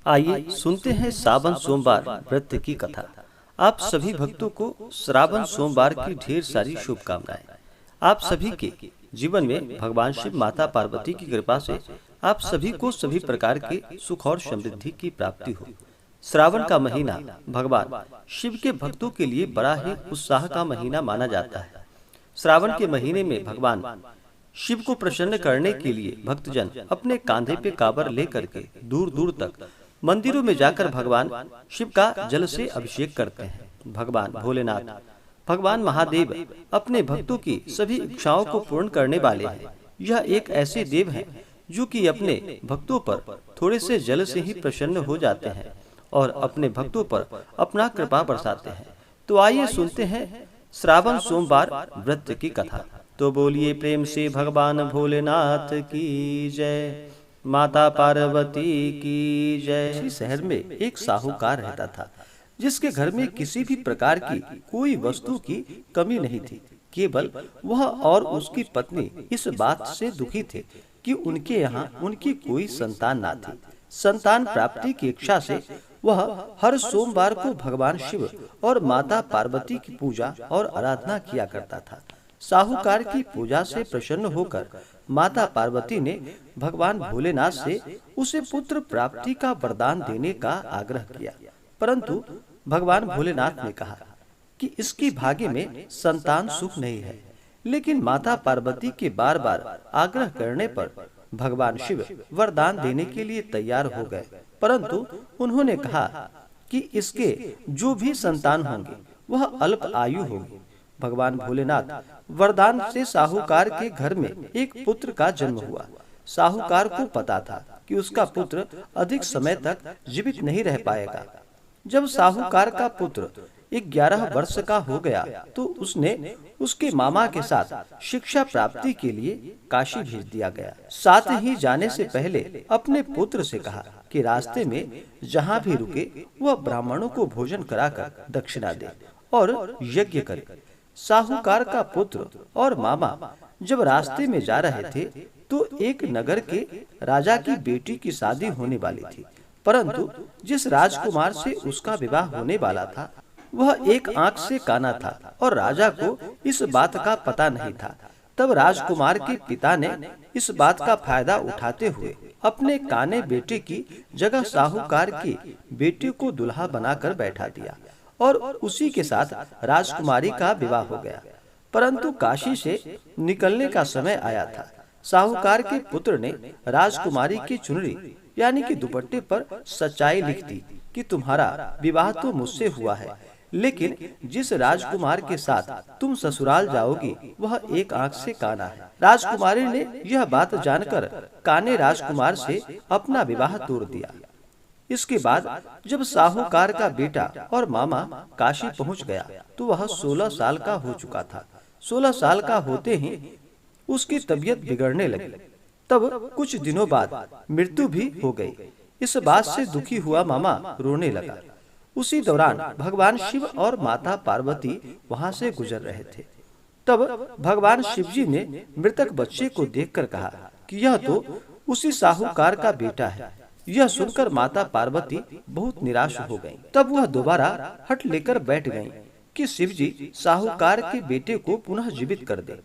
आइए सुनते हैं श्रावण सोमवार व्रत की कथा। आप सभी भक्तों को श्रावण सोमवार की ढेर सारी शुभकामनाएं। आप सभी के जीवन में भगवान शिव माता पार्वती की कृपा से आप सभी को सभी प्रकार के सुख और समृद्धि की प्राप्ति हो। श्रावण का महीना भगवान शिव के भक्तों के लिए बड़ा ही उत्साह का महीना माना जाता है। श्रावण के महीने में भगवान शिव को प्रसन्न करने के लिए भक्तजन अपने कांधे पे कांवर लेकर के दूर दूर तक मंदिरों में जाकर भगवान शिव का जल से अभिषेक करते हैं। भगवान भोलेनाथ भगवान महादेव अपने भक्तों की सभी इच्छाओं को पूर्ण करने वाले हैं। यह एक ऐसे देव हैं जो कि अपने भक्तों पर थोड़े से जल से ही प्रसन्न हो जाते हैं और अपने भक्तों पर अपना कृपा बरसाते हैं। तो आइए सुनते हैं श्रावण सोमवार व्रत की कथा। तो बोलिए प्रेम से भगवान भोलेनाथ की जय, माता पार्वती की जय। इसी शहर में एक साहूकार रहता था जिसके घर में किसी भी प्रकार की कोई वस्तु की कमी नहीं थी। केवल वह और उसकी पत्नी इस बात से दुखी थे कि उनके यहाँ उनकी कोई संतान ना थी। संतान प्राप्ति की इच्छा से वह हर सोमवार को भगवान शिव और माता पार्वती की पूजा और आराधना किया करता था। साहूकार की पूजा से प्रसन्न होकर माता पार्वती ने भगवान भोलेनाथ से उसे पुत्र प्राप्ति का वरदान देने का आग्रह किया, परंतु भगवान भोलेनाथ ने कहा कि इसकी भाग्य में संतान सुख नहीं है। लेकिन माता पार्वती के बार बार आग्रह करने पर भगवान शिव वरदान देने के लिए तैयार हो गए, परंतु उन्होंने कहा कि इसके जो भी संतान होंगे वह अल्प आयु होंगे। भगवान भोलेनाथ वरदान से साहूकार के घर में एक पुत्र का जन्म हुआ। साहूकार को पता था कि उसका पुत्र अधिक समय तक जीवित नहीं रह पाएगा। जब साहूकार का पुत्र 11 वर्ष का हो गया तो उसने उसके मामा के साथ शिक्षा प्राप्ति के लिए काशी भेज दिया गया। साथ ही जाने से पहले अपने पुत्र से कहा कि रास्ते में जहाँ भी रुके वह ब्राह्मणों को भोजन कराकर दक्षिणा दे और यज्ञ करे। साहूकार का पुत्र और मामा जब रास्ते में जा रहे थे तो एक नगर के राजा की बेटी की शादी होने वाली थी, परंतु जिस राजकुमार से उसका विवाह होने वाला था वह एक आंख से काना था और राजा को इस बात का पता नहीं था। तब राजकुमार के पिता ने इस बात का फायदा उठाते हुए अपने काने बेटे की जगह साहूकार की बेटे को दुल्हा बनाकर बैठा दिया और उसी के साथ राजकुमारी का विवाह हो गया। परंतु काशी से निकलने का समय आया था। साहूकार के पुत्र ने राजकुमारी की चुनरी यानी कि दुपट्टे पर सच्चाई लिख दी कि तुम्हारा विवाह तो मुझसे हुआ है, लेकिन जिस राजकुमार के साथ तुम ससुराल जाओगी वह एक आंख से काना है। राजकुमारी ने यह बात जानकर काने राजकुमार से अपना विवाह तोड़ दिया। इसके बाद जब साहूकार का बेटा और मामा काशी पहुंच गया तो वह 16 साल का हो चुका था। 16 साल का होते ही उसकी तबीयत बिगड़ने लगी। तब कुछ दिनों बाद मृत्यु भी हो गई। इस बात से दुखी हुआ मामा रोने लगा। उसी दौरान भगवान शिव और माता पार्वती वहां से गुजर रहे थे। तब भगवान शिव जी ने मृतक बच्चे को देखकर कहा कि यह तो उसी साहूकार का बेटा है। यह सुनकर माता पार्वती बहुत निराश हो गईं। तब वह दोबारा हट लेकर बैठ गईं कि शिव जी साहूकार के बेटे को पुनः जीवित कर दे।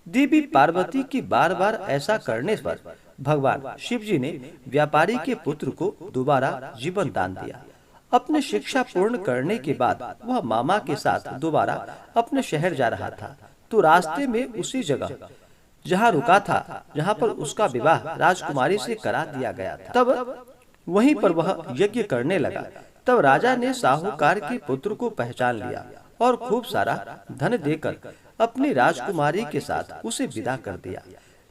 देवी पार्वती की बार बार ऐसा करने पर भगवान शिव जी ने व्यापारी के पुत्र को दोबारा जीवन दान दिया। अपने शिक्षा पूर्ण करने के बाद वह मामा के साथ दोबारा अपने शहर जा रहा था तो रास्ते में उसी जगह जहाँ रुका था, जहाँ पर उसका विवाह राजकुमारी से करा दिया गया था, तब वहीं पर वह यज्ञ करने लगा। तब राजा ने साहूकार के पुत्र को पहचान लिया और खूब सारा धन देकर अपनी राजकुमारी के साथ उसे विदा कर दिया।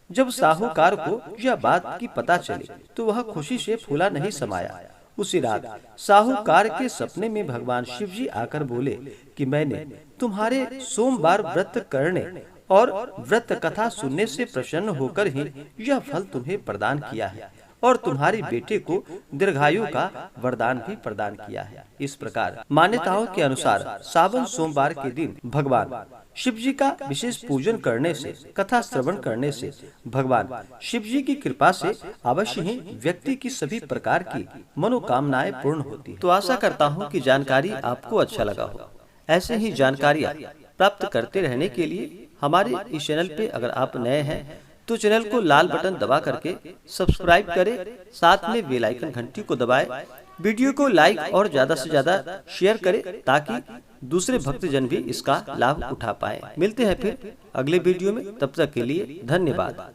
जब साहूकार को यह बात की पता चली तो वह खुशी से फूला नहीं समाया। उसी रात साहूकार के सपने में भगवान शिव जी आकर बोले कि मैंने तुम्हारे सोमवार व्रत करने और व्रत कथा सुनने से प्रसन्न होकर ही यह फल तुम्हें प्रदान किया है और तुम्हारे बेटे को दीर्घायु का वरदान भी प्रदान किया है। इस प्रकार मान्यताओं के अनुसार सावन सोमवार के दिन भगवान शिव जी का विशेष पूजन करने से, कथा श्रवण करने से भगवान शिव जी की कृपा से अवश्य ही व्यक्ति की सभी प्रकार की मनोकामनाएं पूर्ण होती है। तो आशा करता हूँ कि जानकारी आपको अच्छा लगा हो। ऐसे ही जानकारियाँ प्राप्त करते रहने के लिए हमारे इस चैनल पे अगर आप नए हैं तो चैनल को लाल बटन दबा करके सब्सक्राइब करें, साथ में बेल आइकन घंटी को दबाएं, वीडियो को लाइक और ज्यादा से ज्यादा शेयर करें ताकि दूसरे भक्तजन भी इसका लाभ उठा पाए। मिलते हैं फिर अगले वीडियो में, तब तक के लिए धन्यवाद।